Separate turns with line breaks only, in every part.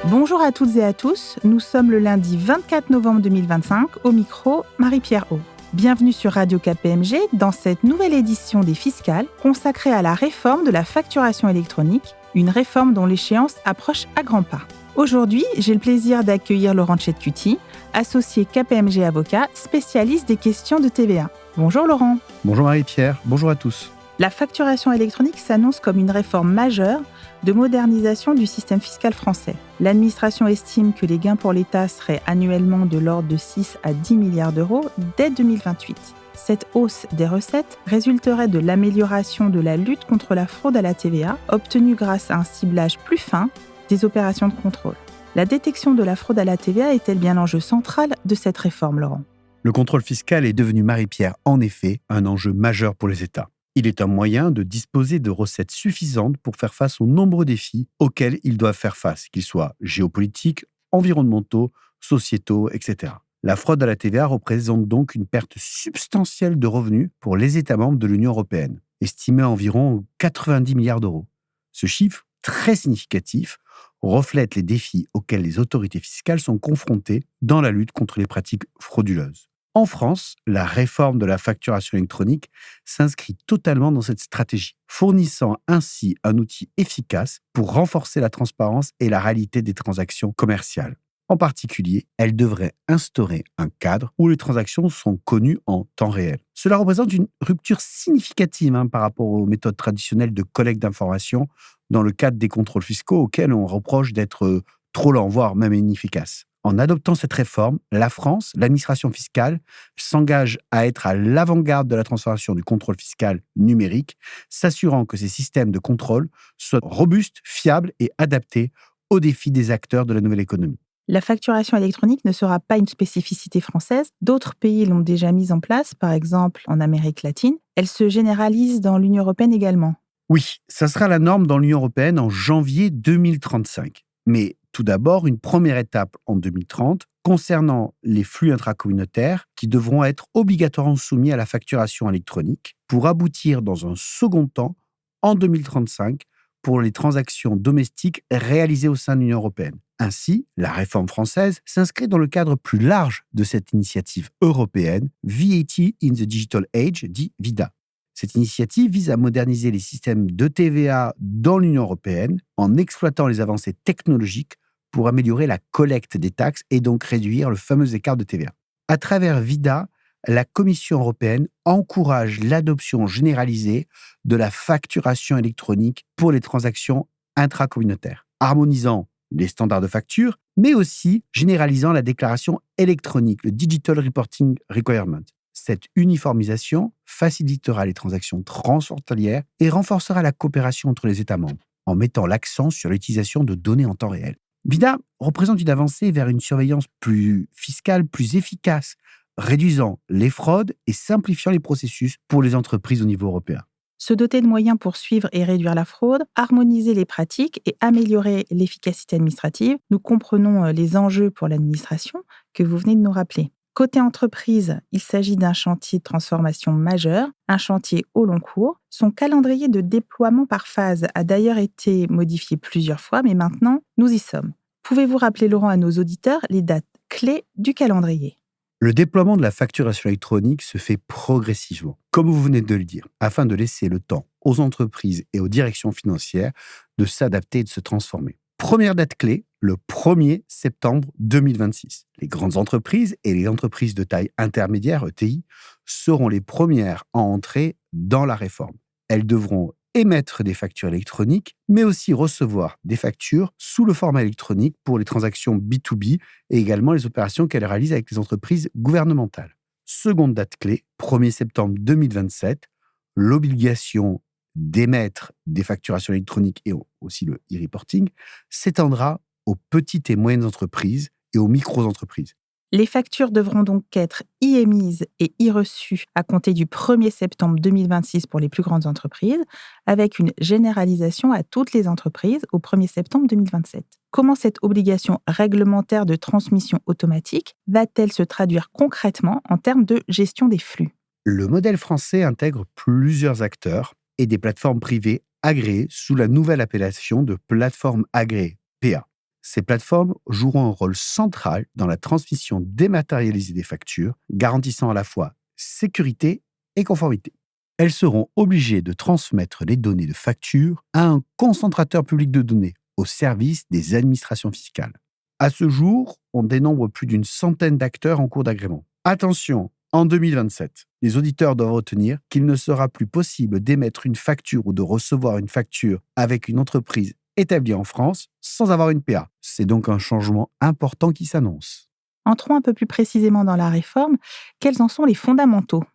Bonjour à toutes et à tous, nous sommes le lundi 24 novembre 2025, au micro Marie-Pierre Haut. Bienvenue sur Radio KPMG dans cette nouvelle édition des Fiscales consacrée à la réforme de la facturation électronique, une réforme dont l'échéance approche à grands pas. Aujourd'hui, j'ai le plaisir d'accueillir Laurent Tchetcuti, associé KPMG avocat, spécialiste des questions de TVA. Bonjour Laurent.
Bonjour Marie-Pierre, bonjour à tous.
La facturation électronique s'annonce comme une réforme majeure de modernisation du système fiscal français. L'administration estime que les gains pour l'État seraient annuellement de l'ordre de 6 à 10 milliards d'euros dès 2028. Cette hausse des recettes résulterait de l'amélioration de la lutte contre la fraude à la TVA, obtenue grâce à un ciblage plus fin des opérations de contrôle. La détection de la fraude à la TVA est-elle bien l'enjeu central de cette réforme, Laurent ?
Le contrôle fiscal est devenu, Marie-Pierre, en effet, un enjeu majeur pour les États. Il est un moyen de disposer de recettes suffisantes pour faire face aux nombreux défis auxquels ils doivent faire face, qu'ils soient géopolitiques, environnementaux, sociétaux, etc. La fraude à la TVA représente donc une perte substantielle de revenus pour les États membres de l'Union européenne, estimée à environ 90 milliards d'euros. Ce chiffre, très significatif, reflète les défis auxquels les autorités fiscales sont confrontées dans la lutte contre les pratiques frauduleuses. En France, la réforme de la facturation électronique s'inscrit totalement dans cette stratégie, fournissant ainsi un outil efficace pour renforcer la transparence et la réalité des transactions commerciales. En particulier, elle devrait instaurer un cadre où les transactions sont connues en temps réel. Cela représente une rupture significative par rapport aux méthodes traditionnelles de collecte d'informations dans le cadre des contrôles fiscaux auxquels on reproche d'être trop lents, voire même inefficaces. En adoptant cette réforme, la France, l'administration fiscale, s'engage à être à l'avant-garde de la transformation du contrôle fiscal numérique, s'assurant que ces systèmes de contrôle soient robustes, fiables et adaptés aux défis des acteurs de la nouvelle économie.
La facturation électronique ne sera pas une spécificité française. D'autres pays l'ont déjà mise en place, par exemple en Amérique latine. Elle se généralise dans l'Union européenne également.
Oui, ça sera la norme dans l'Union européenne en janvier 2035. Mais tout d'abord, une première étape en 2030 concernant les flux intracommunautaires qui devront être obligatoirement soumis à la facturation électronique pour aboutir dans un second temps en 2035 pour les transactions domestiques réalisées au sein de l'Union européenne. Ainsi, la réforme française s'inscrit dans le cadre plus large de cette initiative européenne VAT in the Digital Age, dit VIDA. Cette initiative vise à moderniser les systèmes de TVA dans l'Union européenne en exploitant les avancées technologiques pour améliorer la collecte des taxes et donc réduire le fameux écart de TVA. À travers VIDA, la Commission européenne encourage l'adoption généralisée de la facturation électronique pour les transactions intracommunautaires, harmonisant les standards de facture, mais aussi généralisant la déclaration électronique, le Digital Reporting Requirement. Cette uniformisation facilitera les transactions transfrontalières et renforcera la coopération entre les États membres, en mettant l'accent sur l'utilisation de données en temps réel. VIDA représente une avancée vers une surveillance plus fiscale, plus efficace, réduisant les fraudes et simplifiant les processus pour les entreprises au niveau européen.
Se doter de moyens pour suivre et réduire la fraude, harmoniser les pratiques et améliorer l'efficacité administrative, nous comprenons les enjeux pour l'administration que vous venez de nous rappeler. Côté entreprise, il s'agit d'un chantier de transformation majeur, un chantier au long cours. Son calendrier de déploiement par phase a d'ailleurs été modifié plusieurs fois, mais maintenant, nous y sommes. Pouvez-vous rappeler, Laurent, à nos auditeurs les dates clés du calendrier ?
Le déploiement de la facturation électronique se fait progressivement, comme vous venez de le dire, afin de laisser le temps aux entreprises et aux directions financières de s'adapter et de se transformer. Première date clé, le 1er septembre 2026. Les grandes entreprises et les entreprises de taille intermédiaire, ETI, seront les premières à entrer dans la réforme. Elles devront émettre des factures électroniques, mais aussi recevoir des factures sous le format électronique pour les transactions B2B et également les opérations qu'elles réalisent avec les entreprises gouvernementales. Seconde date clé, 1er septembre 2027, l'obligation d'émettre des facturations électroniques et aussi le e-reporting s'étendra aux petites et moyennes entreprises et aux micro-entreprises.
Les factures devront donc être e-émises et e-reçues à compter du 1er septembre 2026 pour les plus grandes entreprises, avec une généralisation à toutes les entreprises au 1er septembre 2027. Comment cette obligation réglementaire de transmission automatique va-t-elle se traduire concrètement en termes de gestion des flux ?
Le modèle français intègre plusieurs acteurs et des plateformes privées agréées sous la nouvelle appellation de plateforme agréée, PA. Ces plateformes joueront un rôle central dans la transmission dématérialisée des factures, garantissant à la fois sécurité et conformité. Elles seront obligées de transmettre les données de facture à un concentrateur public de données au service des administrations fiscales. À ce jour, on dénombre plus d'une centaine d'acteurs en cours d'agrément. Attention, en 2027, les auditeurs doivent retenir qu'il ne sera plus possible d'émettre une facture ou de recevoir une facture avec une entreprise établie en France sans avoir une PA. C'est donc un changement important qui s'annonce.
Entrons un peu plus précisément dans la réforme. Quels en sont les fondamentaux ?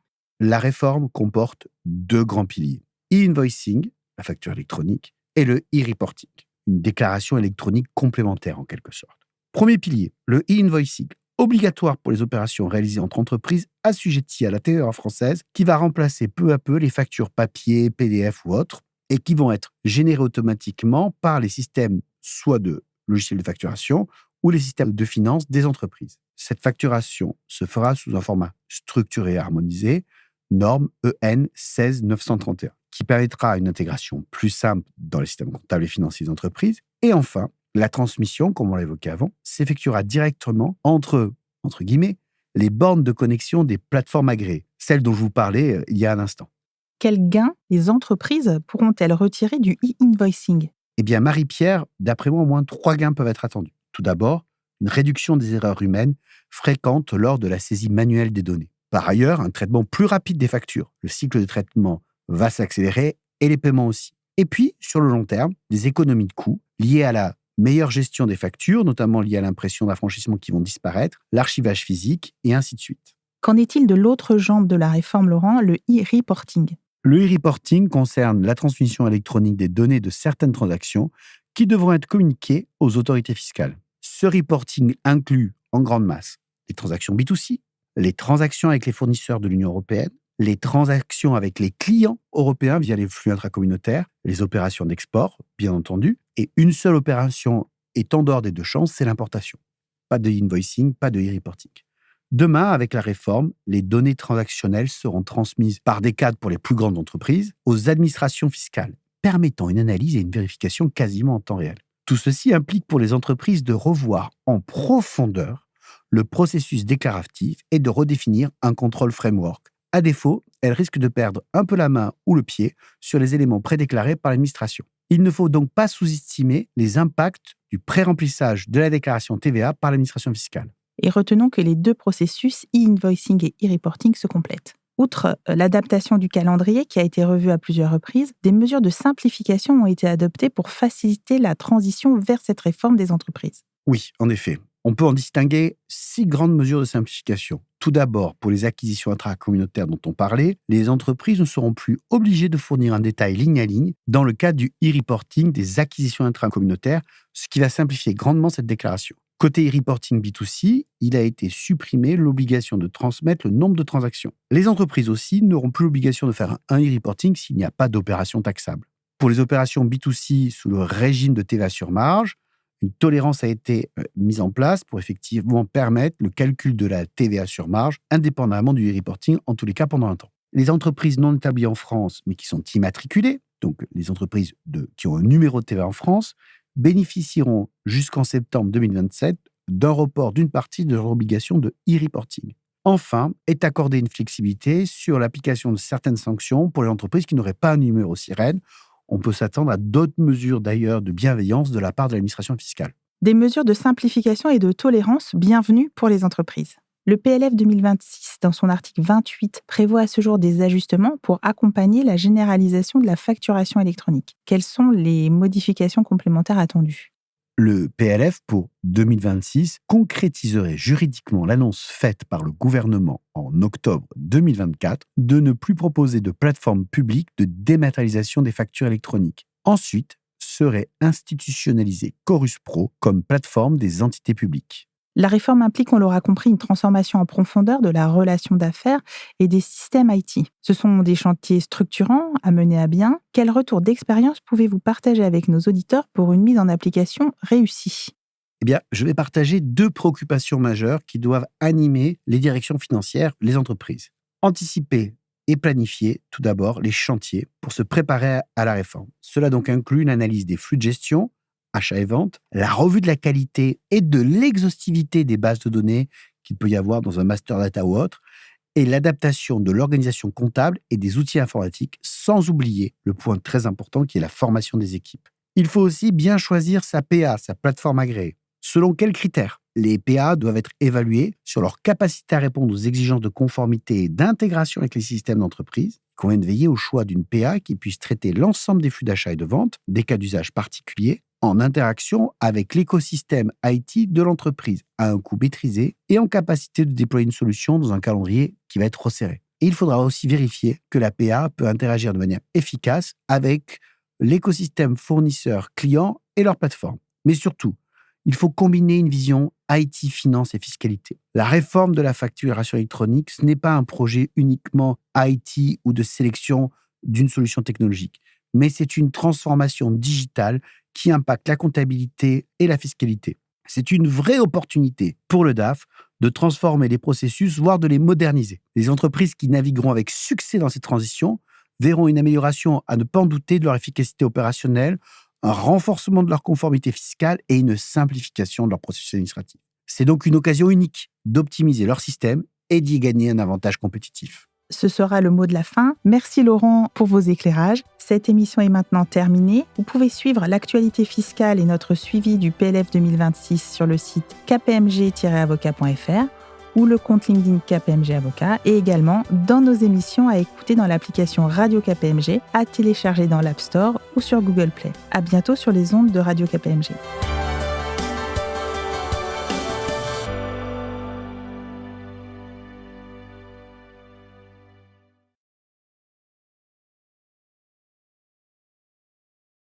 La réforme comporte 2 grands piliers. E-invoicing, la facture électronique, et le e-reporting, une déclaration électronique complémentaire en quelque sorte. Premier pilier, le e-invoicing, obligatoire pour les opérations réalisées entre entreprises assujetties à la TVA française, qui va remplacer peu à peu les factures papier, PDF ou autres, et qui vont être générées automatiquement par les systèmes soit de logiciels de facturation ou les systèmes de finance des entreprises. Cette facturation se fera sous un format structuré et harmonisé, norme EN 16931, qui permettra une intégration plus simple dans les systèmes comptables et financiers des entreprises. Et enfin, la transmission, comme on l'a évoqué avant, s'effectuera directement entre guillemets, les bornes de connexion des plateformes agréées, celles dont je vous parlais il y a un instant.
Quels gains les entreprises pourront-elles retirer du e-invoicing ?
Eh bien, Marie-Pierre, d'après moi, au moins 3 gains peuvent être attendus. Tout d'abord, une réduction des erreurs humaines fréquentes lors de la saisie manuelle des données. Par ailleurs, un traitement plus rapide des factures. Le cycle de traitement va s'accélérer et les paiements aussi. Et puis, sur le long terme, des économies de coûts liées à la meilleure gestion des factures, notamment liées à l'impression d'affranchissement qui vont disparaître, l'archivage physique et ainsi de suite.
Qu'en est-il de l'autre jambe de la réforme, Laurent, le e-reporting ?
Le e-reporting concerne la transmission électronique des données de certaines transactions qui devront être communiquées aux autorités fiscales. Ce reporting inclut, en grande masse, les transactions B2C, les transactions avec les fournisseurs de l'Union européenne, les transactions avec les clients européens via les flux intracommunautaires, les opérations d'export, bien entendu, et une seule opération est en dehors des 2 champs, c'est l'importation. Pas de invoicing, pas de e-reporting. Demain, avec la réforme, les données transactionnelles seront transmises par des cadres pour les plus grandes entreprises aux administrations fiscales, permettant une analyse et une vérification quasiment en temps réel. Tout ceci implique pour les entreprises de revoir en profondeur le processus déclaratif et de redéfinir un contrôle framework. À défaut, elles risquent de perdre un peu la main ou le pied sur les éléments prédéclarés par l'administration. Il ne faut donc pas sous-estimer les impacts du pré-remplissage de la déclaration TVA par l'administration fiscale.
Et retenons que les 2 processus, e-invoicing et e-reporting, se complètent. Outre l'adaptation du calendrier qui a été revu à plusieurs reprises, des mesures de simplification ont été adoptées pour faciliter la transition vers cette réforme des entreprises.
Oui, en effet. On peut en distinguer 6 grandes mesures de simplification. Tout d'abord, pour les acquisitions intracommunautaires dont on parlait, les entreprises ne seront plus obligées de fournir un détail ligne à ligne dans le cadre du e-reporting des acquisitions intracommunautaires, ce qui va simplifier grandement cette déclaration. Côté e-reporting B2C, il a été supprimé l'obligation de transmettre le nombre de transactions. Les entreprises aussi n'auront plus l'obligation de faire un e-reporting s'il n'y a pas d'opération taxable. Pour les opérations B2C sous le régime de TVA sur marge, une tolérance a été mise en place pour effectivement permettre le calcul de la TVA sur marge indépendamment du e-reporting, en tous les cas pendant un temps. Les entreprises non établies en France, mais qui sont immatriculées, donc les entreprises qui ont un numéro de TVA en France, bénéficieront jusqu'en septembre 2027 d'un report d'une partie de leur obligation de e-reporting. Enfin, est accordée une flexibilité sur l'application de certaines sanctions pour les entreprises qui n'auraient pas un numéro sirène. On peut s'attendre à d'autres mesures d'ailleurs de bienveillance de la part de l'administration fiscale.
Des mesures de simplification et de tolérance bienvenues pour les entreprises. Le PLF 2026, dans son article 28, prévoit à ce jour des ajustements pour accompagner la généralisation de la facturation électronique. Quelles sont les modifications complémentaires attendues ?
Le PLF pour 2026 concrétiserait juridiquement l'annonce faite par le gouvernement en octobre 2024 de ne plus proposer de plateforme publique de dématérialisation des factures électroniques. Ensuite, serait institutionnalisé Chorus Pro comme plateforme des entités publiques.
La réforme implique, on l'aura compris, une transformation en profondeur de la relation d'affaires et des systèmes IT. Ce sont des chantiers structurants à mener à bien. Quel retour d'expérience pouvez-vous partager avec nos auditeurs pour une mise en application réussie ?
Eh bien, je vais partager 2 préoccupations majeures qui doivent animer les directions financières, les entreprises. Anticiper et planifier, tout d'abord, les chantiers pour se préparer à la réforme. Cela donc inclut une analyse des flux de gestion, achats et ventes, la revue de la qualité et de l'exhaustivité des bases de données qu'il peut y avoir dans un master data ou autre, et l'adaptation de l'organisation comptable et des outils informatiques, sans oublier le point très important qui est la formation des équipes. Il faut aussi bien choisir sa PA, sa plateforme agréée. Selon quels critères? Les PA doivent être évalués sur leur capacité à répondre aux exigences de conformité et d'intégration avec les systèmes d'entreprise. Il convient de veiller au choix d'une PA qui puisse traiter l'ensemble des flux d'achat et de vente, des cas d'usage particuliers, en interaction avec l'écosystème IT de l'entreprise, à un coût maîtrisé et en capacité de déployer une solution dans un calendrier qui va être resserré. Et il faudra aussi vérifier que la PA peut interagir de manière efficace avec l'écosystème fournisseur-client et leur plateforme. Mais surtout, il faut combiner une vision IT, finance et fiscalité. La réforme de la facturation électronique, ce n'est pas un projet uniquement IT ou de sélection d'une solution technologique, mais c'est une transformation digitale qui impacte la comptabilité et la fiscalité. C'est une vraie opportunité pour le DAF de transformer les processus, voire de les moderniser. Les entreprises qui navigueront avec succès dans cette transition verront une amélioration à ne pas en douter de leur efficacité opérationnelle, un renforcement de leur conformité fiscale et une simplification de leur processus administratif. C'est donc une occasion unique d'optimiser leur système et d'y gagner un avantage compétitif.
Ce sera le mot de la fin. Merci Laurent pour vos éclairages. Cette émission est maintenant terminée. Vous pouvez suivre l'actualité fiscale et notre suivi du PLF 2026 sur le site kpmg-avocat.fr ou le compte LinkedIn KPMG Avocat, et également dans nos émissions à écouter dans l'application Radio KPMG, à télécharger dans l'App Store ou sur Google Play. À bientôt sur les ondes de Radio KPMG.